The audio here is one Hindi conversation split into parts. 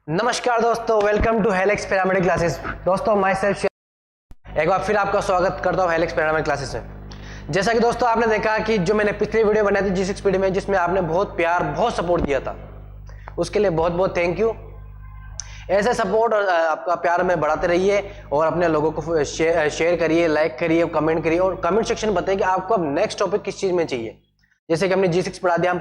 नमस्कार दोस्तों, welcome to Helix paramedic classes. दोस्तों माई सेल्फ एक बार फिर आपका स्वागत करता हूँ हेलेक्स पैरामेडिक क्लासेस में। जैसा कि दोस्तों आपने देखा कि जो मैंने पिछली वीडियो बनाई थी G6 पीडी में, जिसमें आपने बहुत प्यार बहुत सपोर्ट दिया था, उसके लिए बहुत बहुत थैंक यू। ऐसे सपोर्ट और आपका प्यार में बढ़ाते रहिए और अपने लोगों को शेयर करिए, लाइक करिए, कमेंट करिए और कमेंट सेक्शन में बताइए कि आपको अब नेक्स्ट टॉपिक किस चीज में चाहिए। जैसे कि हमने G6 पढ़ा दिया, हम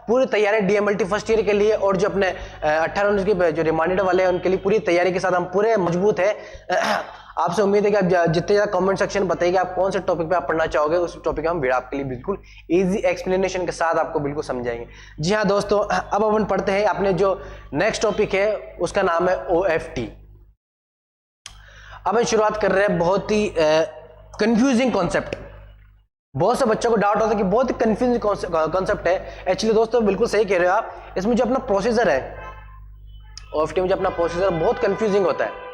पूरी तैयारी DMLT फर्स्ट ईयर के लिए और जो अपने 18-19 के जो रिमाइंडेड वाले हैं उनके लिए पूरी तैयारी के साथ हम पूरे मजबूत है। आपसे उम्मीद है कि आप जितने ज्यादा कमेंट सेक्शन बताइए आप कौन से टॉपिक पे आप पढ़ना चाहोगे, उस टॉपिक हम वीडियो आपके लिए बिल्कुल इजी एक्सप्लेनेशन के साथ आपको बिल्कुल समझाएंगे। जी हाँ दोस्तों, अब अपन पढ़ते हैं अपने जो नेक्स्ट टॉपिक है, उसका नाम है OFT। अब हम शुरुआत कर रहे हैं बहुत ही कंफ्यूजिंग कॉन्सेप्ट। बहुत से बच्चों को डाउट होता है कि बहुत ही कंफ्यूजिंग कॉन्सेप्ट है। एक्चुअली दोस्तों बिल्कुल सही कह रहे हो आप। इसमें जो अपना प्रोसीजर है OFT में, जो अपना प्रोसीजर बहुत कंफ्यूजिंग होता है।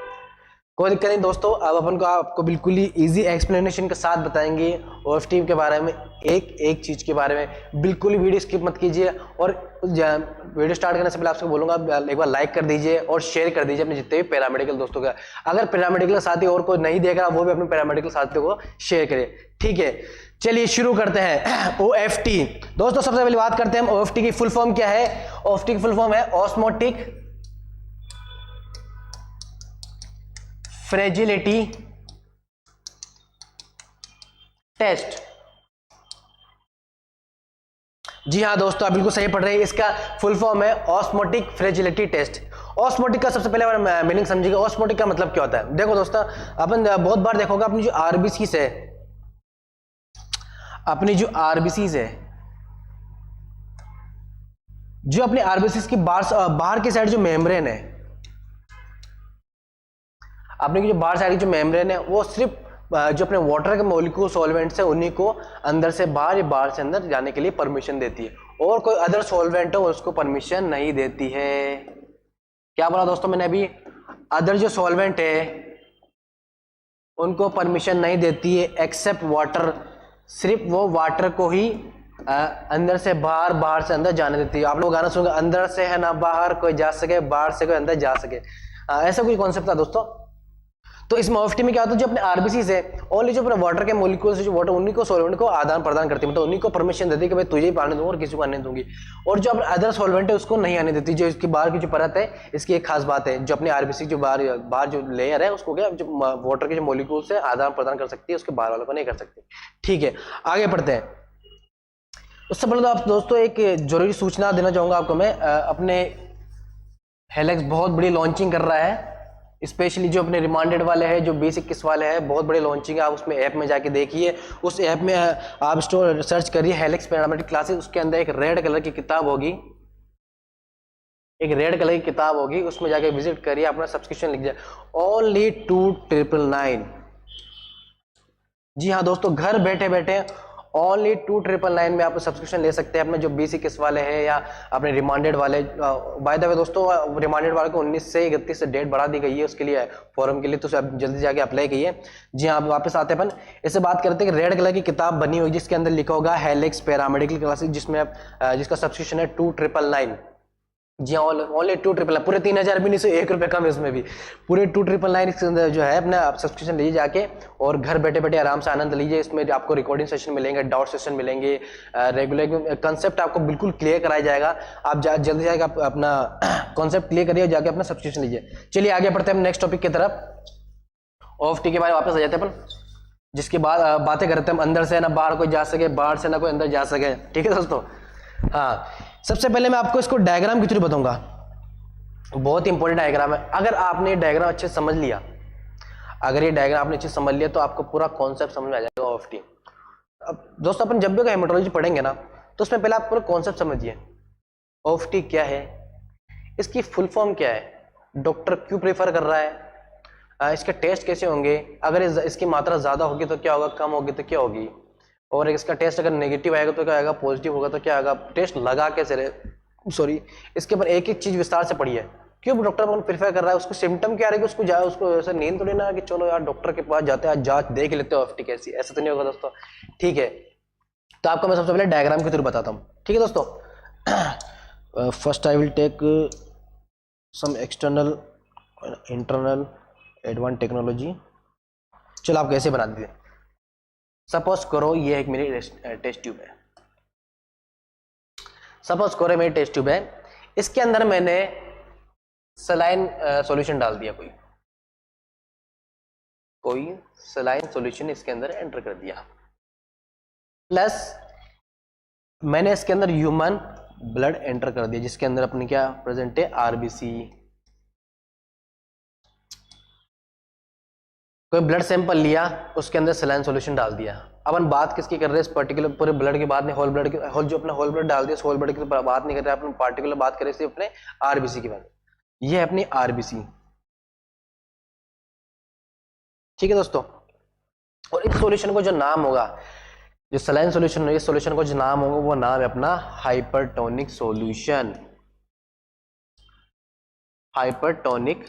कोई दिक्कत नहीं दोस्तों, अब अपन को आपको बिल्कुल ही इजी एक्सप्लेनेशन के साथ बताएंगे OFT के बारे में, एक एक चीज के बारे में। बिल्कुल ही वीडियो स्किप मत कीजिए और वीडियो स्टार्ट करने से पहले आपसे बोलूंगा एक बार लाइक कर दीजिए और शेयर कर दीजिए अपने जितने भी पैरामेडिकल दोस्तों का। अगर पैरामेडिकल साथी और कोई नहीं देख रहा, वो भी अपने पैरामेडिकल साथियों को शेयर करिए, ठीक है। चलिए शुरू करते हैं OFT। दोस्तों सबसे पहले बात करते हैं OFT की फुल फॉर्म क्या है। OFT की फुल फॉर्म है ऑस्मोटिक फ्रेजिलिटी टेस्ट। जी हाँ दोस्तों, आप बिल्कुल सही पढ़ रहे हैं। इसका फुल फॉर्म है ऑस्मोटिक फ्रेजिलिटी टेस्ट। ऑस्मोटिक का सबसे पहले मीनिंग समझिएगा। ऑस्मोटिक का मतलब क्या होता है? देखो दोस्तों, अपन बहुत बार देखोगे अपनी जो आरबीसी है, अपनी जो आरबीसी है, जो अपनी आरबीसी की बाहर की साइड जो मेम्ब्रेन है, अपने की जो बाहर साइड की जो मेम्ब्रेन है, वो सिर्फ जो अपने वाटर के मॉलिक्यूल सॉल्वेंट्स है उन्हीं को अंदर से बाहर या बाहर से अंदर जाने के लिए परमिशन देती है, और कोई अदर सॉल्वेंट हो उसको परमिशन नहीं देती है। क्या बोला दोस्तों मैंने अभी? अदर जो सॉल्वेंट है उनको परमिशन नहीं देती है एक्सेप्ट वाटर। सिर्फ वो वाटर को ही अंदर से बाहर, बाहर से अंदर जाने देती है। आप लोग गाना सुनोगे, अंदर से है ना बाहर कोई जा सके, बाहर से कोई अंदर जा सके। ऐसा कुछ कॉन्सेप्ट था दोस्तों। तो इस OFT में क्या होता है, जो अपने आरबीसी है ओनली जो अपने वाटर के मॉलिक्यूल्स जो वाटर उन्हीं को सॉल्वेंट को आदान प्रदान करती है, मतलब उन्हीं को परमिशन देती है कि भाई तुझे ही पानी दूंगा और किसी को आने दूंगी। और जो अपने अदर सॉल्वेंट है उसको नहीं आने देती। जो इसकी बाहर की जो परत है, इसकी एक खास बात है, जो अपने आरबीसी जो बाहर जो लेयर है उसको क्या जो वाटर के जो मॉलिक्यूल्स है आदान प्रदान कर सकती है, उसके बाहर वालों को नहीं कर सकती। ठीक है, आगे बढ़ते हैं। उससे पहले तो आप दोस्तों एक जरूरी सूचना देना चाहूंगा आपको मैं। अपने हेलेक्स बहुत बड़ी लॉन्चिंग कर रहा है, स्पेशली जो अपने रिमांडेड वाले हैं, जो बेसिक किस वाले हैं, बहुत बड़े लॉन्चिंग है। आप उसमें ऐप में जाके देखिए, उस ऐप में आप स्टोर सर्च करिए हेलेक्स पैरामेडिक क्लासेस। उसके अंदर एक रेड कलर की किताब होगी, एक रेड कलर की किताब होगी, उसमें जाके विजिट करिए, अपना सब्सक्रिप्शन लिख जाए ओनली 2999। जी हाँ दोस्तों, घर बैठे बैठे ओनली 2999 में आप सब्सक्रिप्शन ले सकते हैं अपने जो BC किस वाले हैं या अपने रिमांडेड वाले। बाय द वे दोस्तों, रिमांडेड वाले को 19 से 31 से डेट बढ़ा दी गई है उसके लिए, फॉर्म के लिए, तो आप जल्दी जाके अप्लाई कीजिए। जी हाँ, वापस आते हैं अपन इससे बात करते हैं कि रेड कलर की किताब बनी हुई जिसके अंदर लिखा होगा हेलेक्स पैरामेडिकल क्लासेस, जिसमें जिसका सब्सक्रिप्शन है 2999। जी हाँ, ओनली 2999, पूरे 3000 भी नहीं, सो ₹1 कम है उसमें भी। पूरे 2999 इसके अंदर जो है अपना सब्सक्रिप्शन लीजिए जाके, और घर बैठे बैठे आराम से आनंद लीजिए। इसमें आपको रिकॉर्डिंग सेशन मिलेंगे, डाउट सेशन मिलेंगे, रेगुलर कंसेप्ट आपको बिल्कुल क्लियर कराया जाएगा। आप जल्दी जाके आप अपना कॉन्सेप्ट क्लियर करिए, जाके अपना सब्सक्रिप्शन लीजिए। चलिए आगे बढ़ते हैं नेक्स्ट टॉपिक की तरफ। OFT के बारे में वापस आ जाते हैं अपन, जिसके बाद बातें करते हैं अंदर से ना बाहर कोई जा सके, बाहर से ना कोई अंदर जा सके। ठीक है दोस्तों, हाँ। सबसे पहले मैं आपको इसको डायग्राम के थ्रू बताऊंगा, बहुत इंपॉर्टेंट डायग्राम है। अगर आपने ये डायग्राम अच्छे समझ लिया, अगर ये डायग्राम आपने अच्छे समझ लिया तो आपको पूरा कॉन्सेप्ट समझ में आ जाएगा OFT। अब दोस्तों अपन जब भी हेमेटोलॉजी पढ़ेंगे ना, तो उसमें पहले आप पूरा कॉन्सेप्ट समझिए। OFT क्या है, इसकी फुल फॉर्म क्या है, डॉक्टर क्यों प्रेफर कर रहा है, इसके टेस्ट कैसे होंगे, अगर इसकी मात्रा ज्यादा होगी तो क्या होगा, कम होगी तो क्या होगी, और इसका टेस्ट अगर नेगेटिव आएगा तो क्या आएगा, पॉजिटिव होगा तो क्या आएगा, टेस्ट लगा कैसे रहे, सॉरी इसके ऊपर एक एक चीज विस्तार से पढ़िए। क्यों डॉक्टर अपन प्रेफर कर रहा है, उसको सिम्टम क्या रहेगा, उसको ऐसा नींद तो लेना कि चलो यार डॉक्टर के पास जाते हैं, जांच देख लेते हो OFT कैसी, ऐसा तो नहीं होगा दोस्तों। ठीक है, तो आपको मैं सबसे पहले डायग्राम के थ्रू बताता हूँ। ठीक है दोस्तों, first I will take some external internal advance technology. चलो आप कैसे बना दीजिए। सपोज करो ये एक मेरी टेस्ट ट्यूब है। सपोज करो मेरी टेस्ट ट्यूब है, इसके अंदर मैंने सलाइन सॉल्यूशन डाल दिया, कोई सलाइन सॉल्यूशन इसके अंदर एंटर कर दिया, प्लस मैंने इसके अंदर ह्यूमन ब्लड एंटर कर दिया जिसके अंदर अपनी क्या प्रेजेंट है, आरबीसी। कोई ब्लड सैंपल लिया, उसके अंदर सलाइन सॉल्यूशन डाल दिया। अपन बात किसकी कर रहे हैं, इस पर्टिकुलर पूरे ब्लड की बात नहीं, होल ब्लड की, होल जो अपना होल ब्लड डाल दिया, होल ब्लड की बात नहीं कर रहे, अपन पार्टिकुलर बात कर रहे सिर्फ अपने आरबीसी की बात। ये है अपनी आरबीसी, ठीक है दोस्तों। और इस सॉल्यूशन को जो नाम होगा, जो सलाइन सॉल्यूशन है, इस सॉल्यूशन को जो नाम होगा वो नाम है अपना हाइपरटोनिक सॉल्यूशन। Hypertonic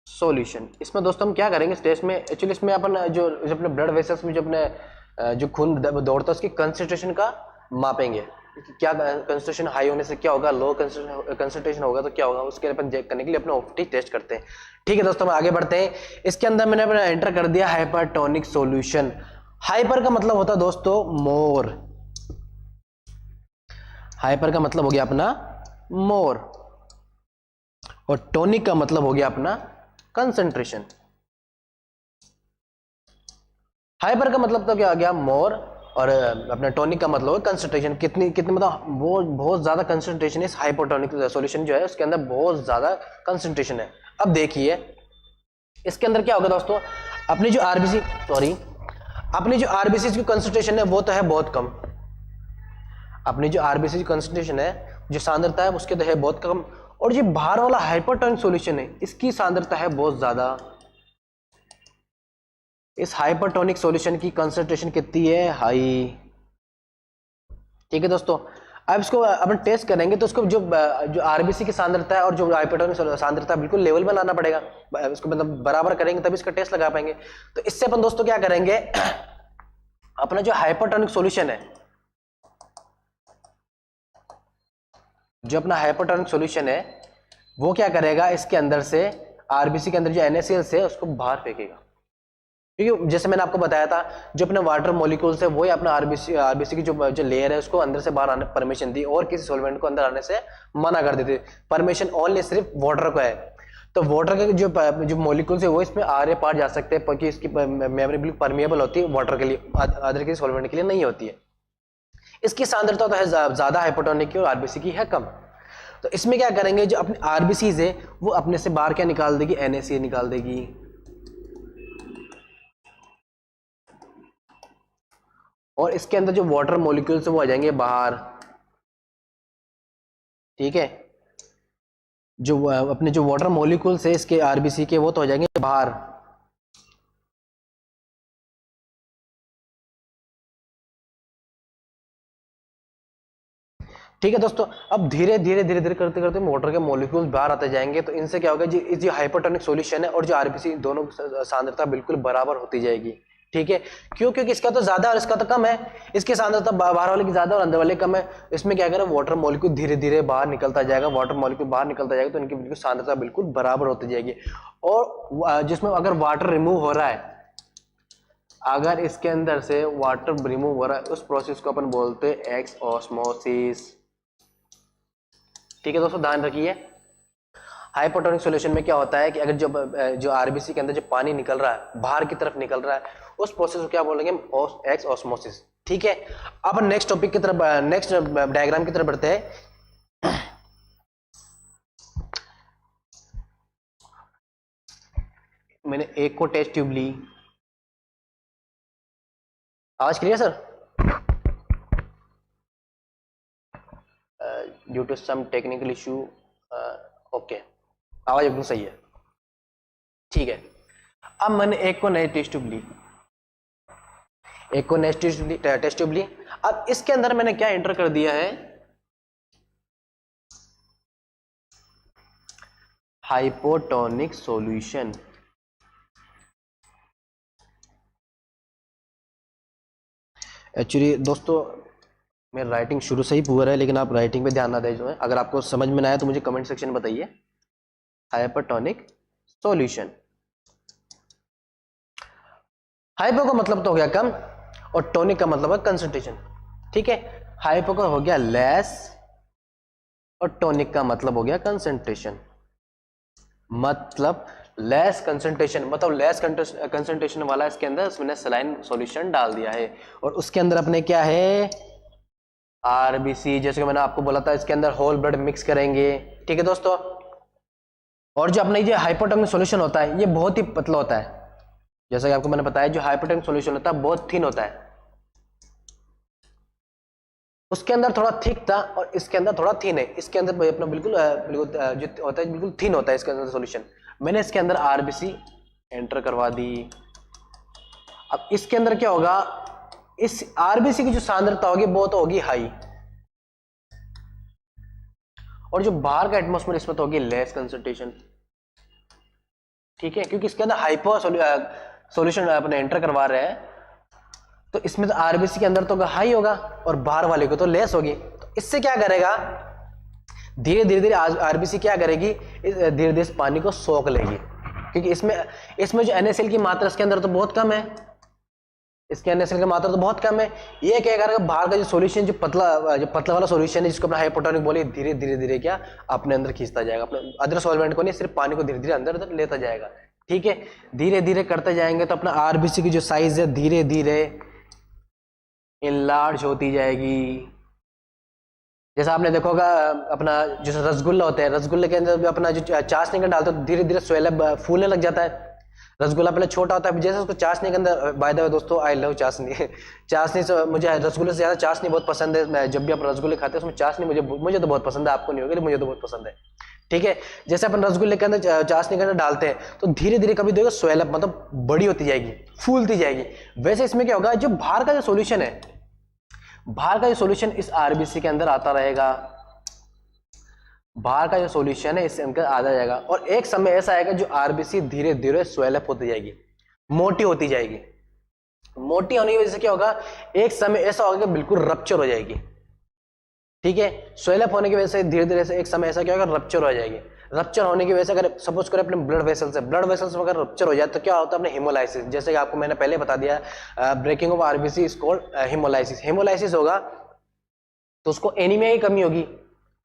solution. इसमें दोस्तों हम क्या करेंगे इस टेस्ट में, एक्चुअली इसमें अपन जो अपने ब्लड वेसल्स में जो अपने जो खून दौड़ता है उसकी कंसंट्रेशन का मापेंगे। क्या कंसंट्रेशन हाई होने से क्या होगा, लो कंसंट्रेशन होगा तो क्या होगा, उसके अपन चेक करने के लिए अपना ओपीटी टेस्ट करते हैं। ठीक है दोस्तों, हम आगे बढ़ते हैं। इसके अंदर मैंने अपना एंटर कर दिया हाइपरटोनिक सॉल्यूशन। हाइपर का मतलब होता है दोस्तों मोर, हाइपर का मतलब हो गया अपना मोर, और टोनिक का मतलब हो गया अपना कंसंट्रेशन। हाइपर का मतलब तो क्या आ गया, मोर, और अपना टोनिक का मतलब है कंसंट्रेशन। कितनी कितनी मतलब वो बहुत ज्यादा कंसंट्रेशन है इस हाइपरटोनिक सॉल्यूशन जो है उसके अंदर बहुत ज्यादा कंसंट्रेशन है। अब देखिए इसके अंदर क्या होगा दोस्तों, अपनी जो आरबीसी अपनी जो आरबीसी की कंसंट्रेशन है वो तो है बहुत कम। अपनी जो आरबीसी की कंसंट्रेशन है, जो सांद्रता है उसके तो है बहुत कम, और जो बाहर वाला हाइपरटोनिक सॉल्यूशन है इसकी सांद्रता है बहुत ज्यादा। इस हाइपरटोनिक सॉल्यूशन की कंसंट्रेशन कितनी है, हाई। ठीक है दोस्तों, अब इसको अपन टेस्ट करेंगे तो उसको जो आरबीसी की सांद्रता है और जो हाइपरटोनिक सांद्रता बिल्कुल लेवल में लाना पड़ेगा, इसको मतलब बराबर करेंगे तभी इसका टेस्ट लगा पाएंगे। तो इससे अपन दोस्तों क्या करेंगे, अपना जो हाइपरटोनिक सॉल्यूशन है, जो अपना हाइपरटोनिक सॉल्यूशन है वो क्या करेगा, इसके अंदर से आरबीसी के अंदर जो NaCl है उसको बाहर फेंकेगा। क्योंकि जैसे मैंने आपको बताया था जो अपने वाटर मॉलिक्यूल्स है वही अपना आरबीसी की जो लेयर है उसको अंदर से बाहर आने परमिशन दी, और किसी सॉल्वेंट को अंदर आने से मना कर देते। परमिशन ओनली सिर्फ वाटर को है। तो वाटर के जो मॉलिक्यूल्स है वो इसमें आर पार जा सकते हैं क्योंकि इसकी मेमोरी बिल्कुल परमिएबल होती है वाटर के लिए, अदर किसी सॉल्वेंट के लिए नहीं होती है। इसकी सांद्रता तो है ज्यादा हाइपरटोनिक की और आरबीसी की है कम। तो इसमें क्या करेंगे, जो अपनी आरबीसीज है वो अपने से बाहर क्या निकाल देगी, NaCl निकाल देगी, और इसके अंदर जो वाटर मॉलिक्यूल्स है वो आ जाएंगे बाहर। ठीक है, जो अपने जो वाटर मॉलिक्यूल्स है इसके आरबीसी के वो तो हो जाएंगे बाहर। ठीक है दोस्तों, अब धीरे धीरे धीरे धीरे करते करते वाटर के मॉलिक्यूल्स बाहर आते जाएंगे, तो इनसे क्या होगा जी, जो हाइपरटोनिक सॉल्यूशन है और जो आरबीसी दोनों सांद्रता बिल्कुल बराबर होती जाएगी। ठीक है, क्यों, क्योंकि इसका तो ज्यादा और इसका तो कम है, इसकी सांद्रता बाहर वाले की ज्यादा और अंदर वाले कम है। इसमें क्या करें, वाटर मॉलिक्यूल धीरे धीरे बाहर निकलता जाएगा, वाटर मॉलिक्यूल बाहर निकलता जाएगा तो इनकी बिल्कुल सांद्रता बिल्कुल बराबर होती जाएगी। और जिसमें अगर वाटर रिमूव हो रहा है, अगर इसके अंदर से वाटर रिमूव हो रहा है उस प्रोसेस को अपन बोलते हैं एक्स ऑस्मोसिस। ठीक है दोस्तों, ध्यान रखिए हाइपरटोनिक सॉल्यूशन में क्या होता है कि अगर जो आरबीसी के अंदर जो पानी निकल रहा है बाहर की तरफ निकल रहा है उस प्रोसेस को क्या बोलेंगे, एक्स ऑस्मोसिस। ठीक है, अब नेक्स्ट टॉपिक की तरफ, नेक्स्ट डायग्राम की तरफ बढ़ते हैं। मैंने एक को टेस्ट ट्यूब ली, आवाज clear sir? Due to some technical issue, okay, आवाज एकदम सही है। ठीक है, अब मैंने एक को नई टेस्ट ट्यूब ली, एक को नेक्स्ट टेस्ट ट्यूब ली। अब इसके अंदर मैंने क्या एंटर कर दिया है, हाइपोटोनिक सॉल्यूशन। एक्चुअली दोस्तों मेरा राइटिंग शुरू से ही पुअर है, लेकिन आप राइटिंग पे ध्यान ना दें जो है। अगर आपको समझ में ना आए तो मुझे कमेंट सेक्शन में बताइए। Hypertonic solution. हाइपो का मतलब तो हो गया कम, और टोनिक का मतलब है कंसंट्रेशन। ठीक है, हाइपो का हो गया लेस और टोनिक का मतलब हो गया कंसंट्रेशन। मतलब लेस कंसंट्रेशन, मतलब लेस कंसंट्रेशन वाला इसके अंदर उसने सलाइन सॉल्यूशन डाल दिया है, और उसके अंदर अपने क्या है, आरबीसी, जैसे कि मैंने आपको बोला था इसके अंदर होल ब्लड मिक्स करेंगे। ठीक है दोस्तों, और जो अपना ये हाइपोटोनिक सॉल्यूशन होता है ये बहुत ही पतला होता है। जैसा कि आपको मैंने बताया जो हाइपोटोनिक सॉल्यूशन होता है बहुत थिन होता है, उसके अंदर थोड़ा थिक था और इसके अंदर थोड़ा थिन है। इसके अंदर अपना बिल्कुल बिल्कुल जो होता है बिल्कुल थिन होता है इसके अंदर सॉल्यूशन। मैंने इसके अंदर आरबीसी एंटर करवा दी। अब इसके अंदर क्या होगा, इस आरबीसी की जो सांद्रता होगी वो तो होगी हाई, और जो बाहर का एटमॉस्फेयर इसमें तो होगी लेस कंसंट्रेशन। ठीक है, क्योंकि इसके अंदर हाइपो सॉल्यूशन अपने एंटर करवा रहे हैं, तो इसमें तो आरबीसी के अंदर तो हाई होगा और बाहर वाले को तो लेस होगी। तो इससे क्या करेगा, धीरे धीरे आरबीसी क्या करेगी, धीरे धीरे इस पानी को सोख लेगी, क्योंकि इसमें जो NaCl की मात्रा इसके अंदर तो बहुत कम है, इसके NaCl की मात्रा तो बहुत कम है। ये क्या करेगा, बाहर का जो सॉल्यूशन जो पतला वाला सॉल्यूशन है जिसको अपना हाइपोटोनिक बोले, धीरे धीरे क्या अपने अंदर खींचता जाएगा, अपने अदर सॉल्वेंट को नहीं, सिर्फ पानी को धीरे धीरे अंदर लेता जाएगा। ठीक है, धीरे धीरे करते जाएंगे तो अपना आरबीसी की जो साइज है धीरे धीरे इनलार्ज होती जाएगी। जैसा आपने देखा होगा अपना जो रसगुल्ला होता है, रसगुल्ले के अंदर अपना जो चाशनी का डालते हो धीरे धीरे स्वेलअप फूलने लग जाता है। रसगुल्ला पहले छोटा होता है, जैसे उसको चाशनी के अंदर, बाय द वे दोस्तों आई लव चाशनी चाशनी से मुझे रसगुल्ले से ज्यादा चाशनी बहुत पसंद है। मैं जब भी आप रसगुल्ले खाते हैं उसमें चाशनी मुझे तो बहुत पसंद है, आपको नहीं होगी लेकिन मुझे तो बहुत पसंद है। ठीक है, जैसे अपन रसगुल्ले के अंदर चाशनी के अंदर डालते हैं तो धीरे धीरे कभी देखो स्वेलअप मतलब बड़ी होती जाएगी, फूलती जाएगी। वैसे इसमें क्या होगा, जो बाहर का जो सोल्यूशन है, बाहर का जो सॉल्यूशन इस आरबीसी के अंदर आता रहेगा, बाहर का जो सॉल्यूशन है इसके अंदर आता जाएगा, और एक समय ऐसा आएगा जो आरबीसी धीरे धीरे स्वेलअप होती जाएगी, मोटी होती जाएगी। मोटी होने की वजह से क्या होगा, एक समय ऐसा होगा कि बिल्कुल रप्चर हो जाएगी। ठीक है, स्वेलअप होने की वजह से धीरे धीरे से एक समय ऐसा क्या होगा, रप्चर हो जाएगी। रप्चर होने की वजह से अगर सपोज करें अपने ब्लड वेसल्स में अगर रप्चर हो जाए तो क्या होता है अपने हेमोलाइसिस, जैसे कि आपको मैंने पहले बता दिया, breaking of RBC is called haemolysis. Haemolysis होगा तो उसको एनीमिया की कमी होगी।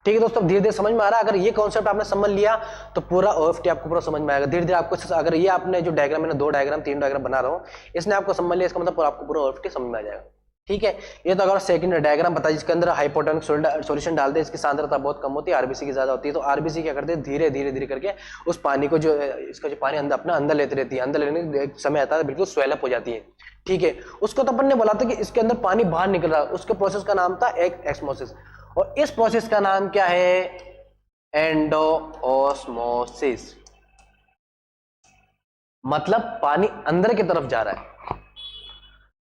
ठीक है दोस्तों, धीरे धीरे समझ में आ रहा है। अगर ये कॉन्सेप्ट आपने समझ लिया तो पूरा ओएफटी आपको पूरा समझ में आएगा। धीरे धीरे आपको, अगर ये आपने जो डायग्राम, मैंने 2 डायग्राम 3 डायग्राम बना रहा हूँ, इसने आपको समझ लिया, इसका मतलब आपको पूरा ओएफटी समझ में आ जाएगा। ठीक है, ये तो अगर सेकंड डायग्राम बता जिसके अंदर हाइपोटोनिक सॉल्यूशन डालते हैं, इसकी सांद्रता बहुत कम होती है, आरबीसी की ज्यादा होती है, तो आरबीसी क्या करते हैं, धीरे धीरे करके उस पानी को, जो इसका जो पानी अपना अंदर लेती रहती है, अंदर लेने का एक समय आता है बिल्कुल स्वेलअप हो जाती है। ठीक है, उसको तो अपन ने बोला था कि इसके अंदर पानी बाहर निकल रहा है, उसके प्रोसेस का नाम था एक्समोसिस, और इस प्रोसेस का नाम क्या है, एंडोऑस्मोसिस। मतलब पानी अंदर की तरफ जा रहा है,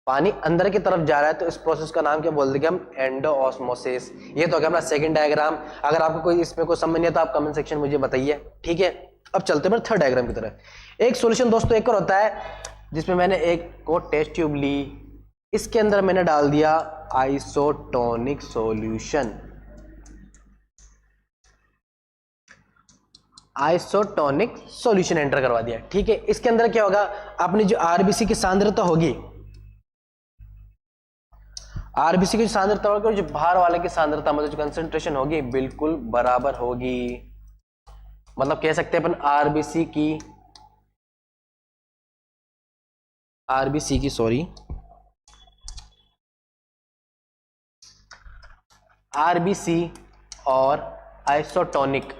पानी अंदर की तरफ जा रहा है, तो इस प्रोसेस का नाम क्या बोल देंगे हम, एंडोऑस्मोसिस। ये तो हो गया अपना सेकंड डायग्राम। अगर आपको कोई इसमें कोई समझ नहीं है तो आप कमेंट सेक्शन मुझे बताइए। ठीक है, अब चलते हैं थर्ड डायग्राम की तरफ। एक सॉल्यूशन दोस्तों एक और होता है जिसमें मैंने एक को टेस्ट ट्यूब ली, इसके अंदर मैंने डाल दिया isotonic solution. Isotonic solution enter करवा दिया। ठीक है, इसके अंदर क्या होगा, अपनी जो आरबीसी की सांद्रता होगी, आरबीसी की सांद्रता होगी और जो बाहर वाले की सांद्रता मतलब जो कंसंट्रेशन होगी बिल्कुल बराबर होगी। मतलब कह सकते हैं अपन आरबीसी और आइसोटोनिक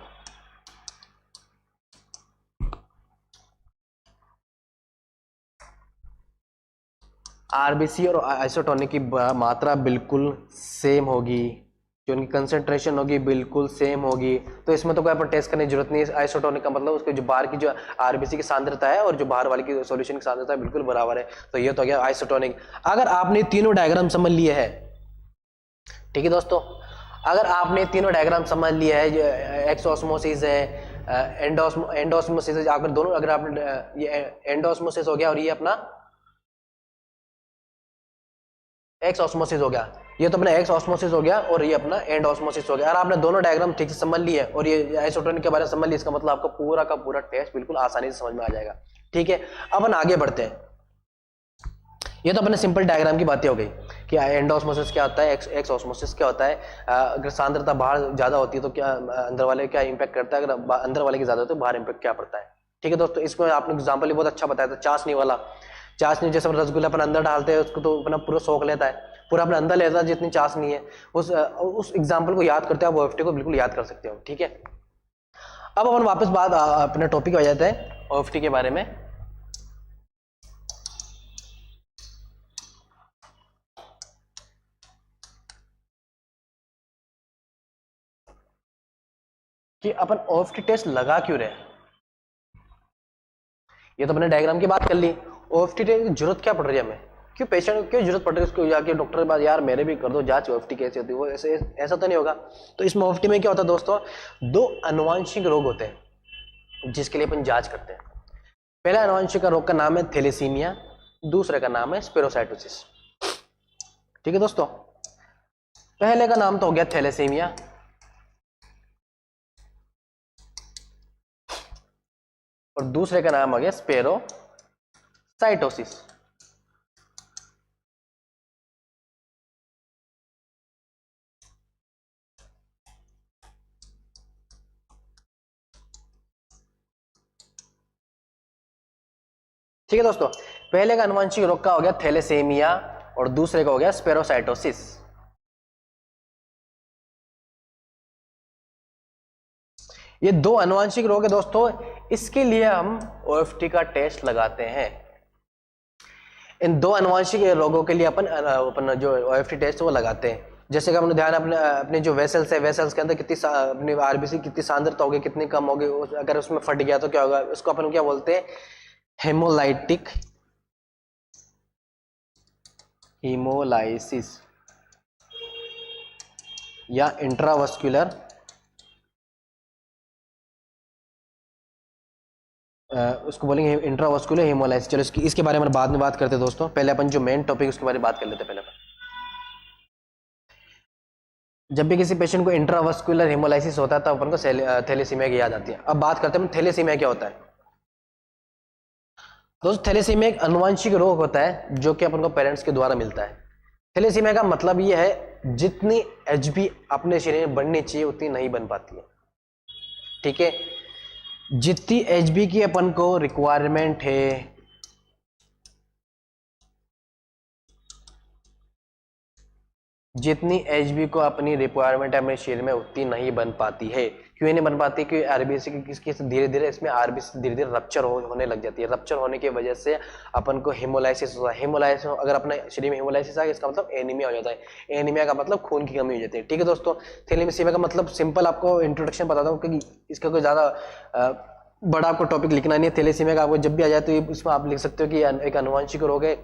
आरबीसी और आइसोटोनिक की मात्रा बिल्कुल सेम होगी, जो उनकी कंसंट्रेशन होगी बिल्कुल सेम होगी। तो इसमें तो कोई अपन टेस्ट करने की जरूरत नहीं है। आइसोटोनिक का मतलब उसके जो बाहर की जो आरबीसी की सांद्रता है और जो बाहर वाले की सॉल्यूशन की सांद्रता है बिल्कुल बराबर है, तो ये तो गया आइसोटोनिक। अगर आपने तीनों डायग्राम समझ लिए है, ठीक है दोस्तों, अगर आपने तीनों डायग्राम समझ लिया है, एक्सोस्मोसिस है, एंडोस्मोसिस है, अगर दोनों, अगर आपने ये एंडोस्मोसिस हो गया और ये अपना एक्सोस्मोसिस हो गया, ये तो अपना एक्स ऑस्मोसिस हो गया और ये अपना एंड ऑस्मोसिस हो गया। अगर आपने दोनों डायग्राम ठीक से समझ लिए और ये आइसोटोनिक के बारे में समझ लिया, इसका मतलब आपको पूरा का पूरा टेस्ट बिल्कुल आसानी से समझ में आ जाएगा। ठीक है, अब अपन आगे बढ़ते हैं। ये तो अपने सिंपल डायग्राम की बातें हो गई कि एंड ऑस्मोसिस क्या होता है, एक्स ऑस्मोसिस क्या होता है, अगर सांद्रता बाहर ज्यादा होती है तो क्या अंदर वाले क्या इंपैक्ट करता है, अगर अंदर वाले की ज्यादा होती है तो बाहर इंपैक्ट क्या पड़ता है। ठीक है दोस्तों, इसमें आपने एग्जाम्पल ही बहुत अच्छा बताया था, चाशनी वाला। चाशनी जैसे रसगुल्ला अपन अंदर डालते हैं उसको तो अपना पूरा सोख लेता है, पूरा अपने अंदर लेता है जितनी चाशनी है। उस एग्जाम्पल को याद करते हैं आप ओएफटी को बिल्कुल याद कर सकते हो। ठीक है, अब अपन वापस बात अपने टॉपिक पे आ जाते हैं ओएफटी के बारे में। कि अपन ओएफटी टेस्ट लगा क्यों रहे हैं। ये तो अपने डायग्राम की बात कर ली। ओएफटी टेस्ट की जरूरत क्या पड़ रही है हमें, क्यों पेशेंट को क्यों जरूरत पड़ रही है उसको जाके डॉक्टर के पास, यार मेरे भी कर दो जांच ओएफटी कैसे होती है, वो ऐसे ऐसा तो नहीं होगा। तो इसमें ओएफटी में क्या होता है दोस्तों, दो आनुवांशिक रोग होते हैं जिसके लिए अपन जांच करते हैं। पहला आनुवांशिक रोग का नाम है थैलेसीमिया, दूसरे का नाम है स्पेरोसाइटोसिस। ठीक है दोस्तों, पहले का नाम तो हो गया थैलेसीमिया और दूसरे का नाम आ गया स्पेरोसाइटोसिस। ठीक है दोस्तों, पहले का आनुवंशिक रोग का हो गया थैलेसेमिया और दूसरे का हो गया स्पेरोसाइटोसिस। ये दो आनुवंशिक रोग है दोस्तों, इसके लिए हम ओएफटी का टेस्ट लगाते हैं। इन दो आनुवंशिक रोगों के लिए अपन जो ओएफटी टेस्ट है वो लगाते हैं। जैसे कि अपने ध्यान अपने जो वेसल्स है, वेसल्स के अंदर कितनी अपनी आरबीसी कितनी सांद्रता होगी, कितनी कम होगी, अगर उसमें फट गया तो क्या होगा, उसको अपन क्या बोलते हैं, हेमोलाइटिक हीमोलाइसिस या इंट्रावास्कुलर उसको बोलेंगे इंट्रावास्कुलर हीमोलाइसिस। चलो इसके बारे में बाद में बात करते हैं दोस्तों, पहले अपन जो मेन टॉपिक उसके बारे में बात कर लेते हैं। पहले अपन जब भी किसी पेशेंट को इंट्रावास्कुलर हीमोलाइसिस होता है तो अपन को थैलेसीमिया की याद आती है। अब बात करते हैं थैलेसीमिया क्या होता है। दोस्तों थैलेसीमिया एक आनुवंशिक रोग होता है जो कि अपन को पेरेंट्स के द्वारा मिलता है। थैलेसीमिया का मतलब ये है जितनी एचबी अपने शरीर में बननी चाहिए उतनी नहीं बन पाती है। ठीक है, जितनी एचबी की अपन को रिक्वायरमेंट है, जितनी एचबी को अपनी रिक्वायरमेंट है अपने शरीर में उतनी नहीं बन पाती है। क्यों नहीं बन पाती, क्योंकि आरबीसी की धीरे धीरे इसमें आरबीसी धीरे धीरे रप्चर होने लग जाती है। रप्चर होने की वजह से अपन को हेमोलाइसिस होता है। हेमोलाइसिस अगर अपने शरीर में हेमोलाइसिस आ गया इसका मतलब एनीमिया हो जाता है। एनीमिया का मतलब खून की कमी हो जाती है। ठीक है दोस्तों, थैलेसीमिया का मतलब सिंपल आपको इंट्रोडक्शन बताता हूँ क्योंकि इसका कोई ज्यादा बड़ा आपको टॉपिक लिखना नहीं है। थैलेसीमिया का आपको जब भी आ जाए तो इसमें आप लिख सकते हो कि एक आनुवंशिक रोग है,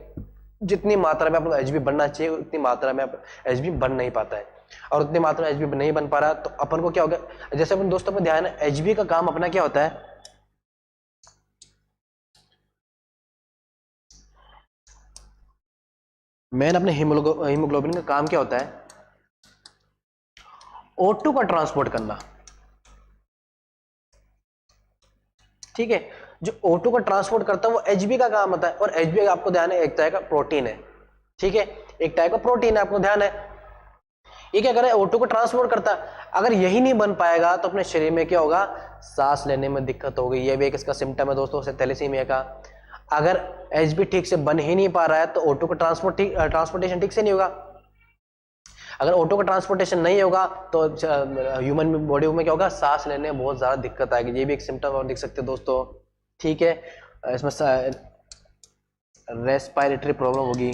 जितनी मात्रा में आपको एचबी बनना चाहिए उतनी मात्रा में एचबी बन नहीं पाता है, और उतनी मात्रा में एचबी नहीं बन पा रहा तो अपन को क्या होगा, जैसे अपन दोस्तों को ध्यान है एचबी का काम अपना क्या होता है, मेन अपने हीमोग्लोबिन का काम क्या होता है, O2 का ट्रांसपोर्ट करना। ठीक है, जो O2 का ट्रांसपोर्ट करता है वो एचबी का काम होता है, और एचबी आपको ध्यान है एक तरह का प्रोटीन है। ठीक है, एक टाइप का प्रोटीन है, आपको ध्यान है। ये क्या करे, O2 को ट्रांसपोर्ट करता है। अगर यही नहीं बन पाएगा तो अपने शरीर में क्या होगा, सांस लेने में दिक्कत होगी। ये भी एक इसका सिम्टम है दोस्तों थैलेसीमिया का। अगर एचबी ठीक से बन ही नहीं पा रहा है तो O2 का ट्रांसपोर्टेशन ठीक से नहीं होगा। अगर O2 का ट्रांसपोर्टेशन नहीं होगा तो ह्यूमन बॉडी में क्या होगा, सांस लेने में बहुत ज्यादा दिक्कत आएगी। ये भी एक सिम्टम और देख सकते हैं दोस्तों। ठीक है, इसमें रेस्पिरेटरी प्रॉब्लम होगी।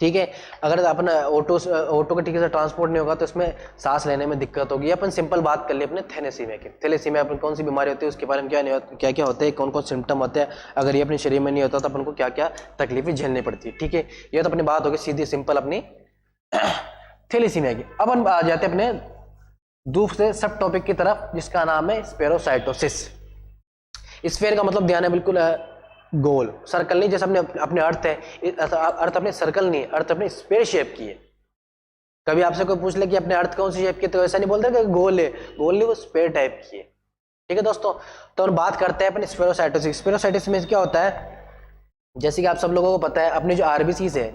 ठीक है, अगर अपन ऑटो का ठीक से ट्रांसपोर्ट नहीं होगा तो इसमें सांस लेने में दिक्कत होगी। अपन सिंपल बात कर ले अपने थैलेसीमिया की। थैलेसीमिया अपन कौन सी बीमारी होती है, उसके बारे में क्या क्या होते हैं, कौन कौन सिम्टम होते हैं, अगर ये अपने शरीर में नहीं होता तो अपन को क्या क्या तकलीफें झेलनी पड़ती है। ठीक है, ये तो अपनी बात होगी सीधी सिंपल अपनी थैलेसीमिया की। अब हम आ जाते हैं अपने दूसरे सब टॉपिक की तरफ जिसका नाम है स्पेरोसाइटोसिस। स्फेयर का मतलब ध्यान है बिल्कुल गोल, सर्कल नहीं, जैसे अपने अपने अर्थ है, अर्थ अपने सर्कल नहीं, अर्थ अपने स्फेयर शेप की है। कभी आपसे कोई पूछ ले कि अपने अर्थ कौन सी शेप की, तो ऐसा नहीं बोलते कि गोल है, गोल नहीं, वो स्फेयर टाइप की है। ठीक है दोस्तों, तो हम बात करते हैं अपने स्फेरोसाइटोसिस। स्फेरोसाइटोसिस में क्या होता है, जैसे कि आप सब लोगों को पता है, अपने जो आरबीसीज है,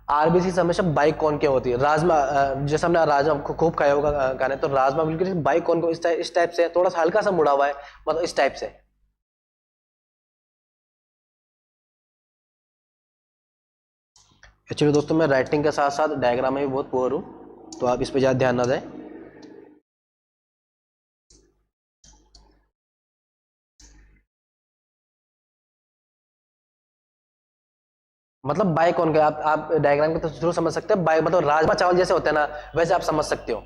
आरबीसी हमेशा बाइकॉन के होती है। राजमा, जैसे हमने राजमा खूब खाया होगा खाने, तो राजमा बिल्कुल बाइकॉन को इस टाइप से, थोड़ा सा हल्का सा मुड़ा हुआ है, मतलब इस टाइप से। एक्चुअली दोस्तों मैं राइटिंग के साथ साथ डायग्राम में भी बहुत पुअर हूँ, तो आप इस पर ज़्यादा ध्यान ना दें। मतलब बाइकॉन का आप डायग्राम के तो जरूर समझ सकते हैं, बाइक मतलब राजमा चावल जैसे होते हैं ना, वैसे आप समझ सकते हो।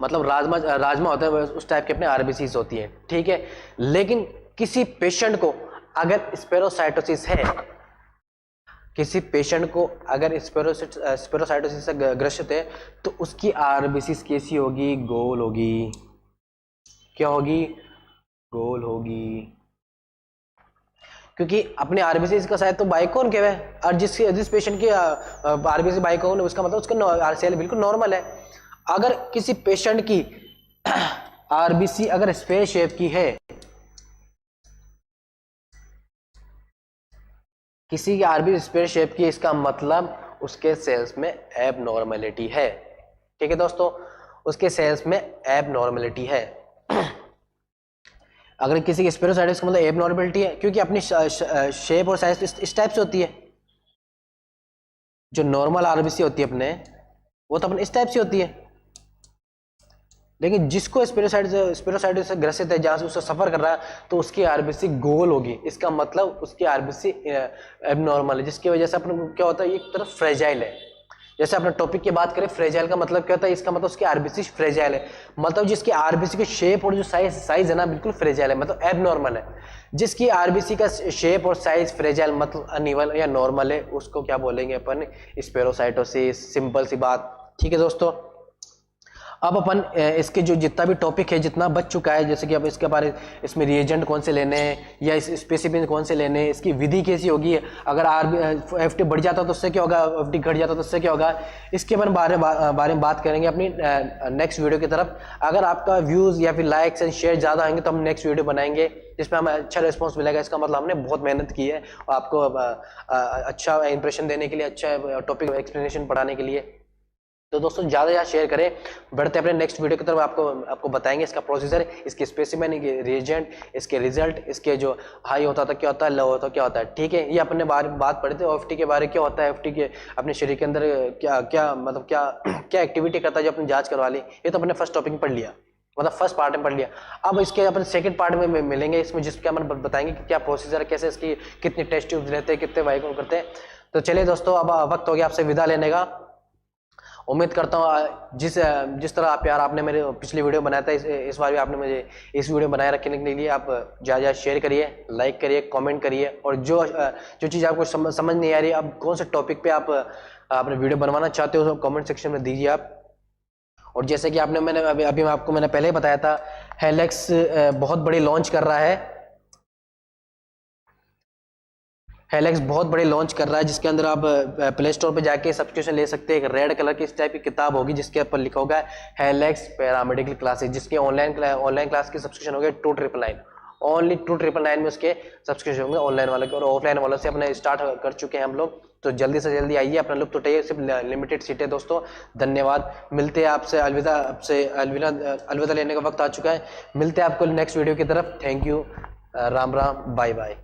मतलब राजमा राजमा होता है उस टाइप के अपने आरबीसीज होती है। ठीक है, लेकिन किसी पेशेंट को अगर स्पेरोसाइटोसिस है, किसी पेशेंट को अगर स्पेरोसाइटोसिस से ग्रसित है, तो उसकी आरबीसीज कैसी होगी, गोल होगी। क्या होगी, गोल होगी, क्योंकि अपने आरबीसी का शायद तो बाइकॉन के है, और जिस पेशेंट की आरबीसी बाइकॉन है, उसका मतलब उसका आरसीएल बिल्कुल नॉर्मल है। अगर किसी पेशेंट की आरबीसी अगर स्फेयर शेप की है, किसी की आरबीसी स्फेयर शेप की, इसका मतलब उसके सेल्स में एबनॉर्मेलिटी है। ठीक है दोस्तों, उसके सेल्स में एबनॉर्मेलिटी है। अगर किसी की स्पेरोसाइटिस का मतलब एबनॉर्मेलिटी है, क्योंकि अपनी शेप और साइज इस टाइप से होती है। जो नॉर्मल आरबीसी होती है अपने, वो तो अपने इस टाइप से होती है, लेकिन जिसको स्पेरोसाइटिस से ग्रसित है, जहां से उससे सफर कर रहा है, तो उसकी आरबीसी गोल होगी। इसका मतलब उसकी आरबीसी एबनॉर्मल है, जिसकी वजह से अपने क्या होता है, एक तरफ फ्रेजाइल है। जैसे अपने टॉपिक की बात करें, फ्रेजाइल का मतलब क्या होता है, इसका मतलब उसकी आरबीसी फ्रेजाइल है, मतलब जिसकी आरबीसी की शेप और जो साइज है ना, बिल्कुल फ्रेजाइल है, मतलब एबनॉर्मल है। जिसकी आरबीसी का शेप और साइज फ्रेजाइल मतलब अनइवन या नॉर्मल है, उसको क्या बोलेंगे अपन, स्पेरोसाइटोसिस। सिंपल सी बात। ठीक है दोस्तों, अब अपन इसके जो जितना भी टॉपिक है, जितना बच चुका है, जैसे कि अब इसके बारे, इसमें रिएजेंट कौन से लेने हैं या इस स्पेसिफिक कौन से लेने हैं, इसकी विधि कैसी होगी, अगर एफटी बढ़ जाता तो उससे क्या होगा, एफटी घट जाता तो उससे क्या होगा, इसके अपन बारे में बात करेंगे अपनी नेक्स्ट वीडियो की तरफ। अगर आपका व्यूज़ या फिर लाइक्स एंड शेयर ज़्यादा होंगे, तो हम नेक्स्ट वीडियो बनाएंगे जिसमें हमें अच्छा रिस्पॉन्स मिलेगा। इसका मतलब हमने बहुत मेहनत की है और आपको अच्छा इंप्रेशन देने के लिए, अच्छा टॉपिक एक्सप्लेनेशन पढ़ाने के लिए। तो दोस्तों ज़्यादा ज़्यादा शेयर करें। बढ़ते अपने नेक्स्ट वीडियो की तरफ, आपको बताएंगे इसका प्रोसीजर, इसके स्पेसिमेन, रिएजेंट, इसके रिजल्ट, इसके जो हाई होता था क्या होता है, लो होता क्या होता है। ठीक है, ये अपने बात पढ़े थे। एफटी के बारे क्या होता है, एफटी के अपने शरीर के अंदर क्या क्या मतलब क्या क्या एक्टिविटी करता है जो अपनी जांच करवा ली, ये तो अपने फर्स्ट टॉपिक में पढ़ लिया, मतलब फर्स्ट पार्ट में पढ़ लिया। अब इसके अपन सेकंड पार्ट में मिलेंगे, इसमें जिसके अपन बताएंगे कि क्या प्रोसीजर है, कैसे इसकी कितने टेस्ट ट्यूब्स रहते हैं, कितने वाइकॉन करते हैं। तो चलिए दोस्तों, अब वक्त हो गया आपसे विदा लेने का। उम्मीद करता हूँ जिस तरह प्यार आपने मेरे पिछली वीडियो बनाया था, इस बार भी आपने मुझे इस वीडियो बनाए रखने के लिए आप ज़्यादा शेयर करिए, लाइक करिए, कमेंट करिए, और जो चीज़ आपको समझ नहीं आ रही, आप कौन से टॉपिक पे आप अपने वीडियो बनवाना चाहते हो, कमेंट सेक्शन में दीजिए आप। और जैसे कि मैंने आपको पहले ही बताया था, हेलेक्स बहुत बड़ी लॉन्च कर रहा है, हेलेक्स बहुत बड़ी लॉन्च कर रहा है, जिसके अंदर आप प्ले स्टोर पे जाके सब्सक्रिप्शन ले सकते हैं। एक रेड कलर की इस टाइप की किताब होगी, जिसके ऊपर लिखा होगा हेलेक्स पैरामेडिकल क्लासेस, जिसके ऑनलाइन क्लास की सब्सक्रिप्शन हो गया 299, ओनली 299 में उसके सब्सक्रिप्शन होंगे ऑनलाइन वाले के, और ऑफलाइन वालों से अपने स्टार्ट कर चुके हैं हम लोग। तो जल्दी से जल्दी आइए, अपना लुत्फ उठाइए, सिर्फ लिमिटेड सीटें दोस्तों। धन्यवाद, मिलते हैं आपसे, अलविदा लेने का वक्त आ चुका है। मिलते हैं आपको नेक्स्ट वीडियो की तरफ। Thank you, Ram Ram, bye bye.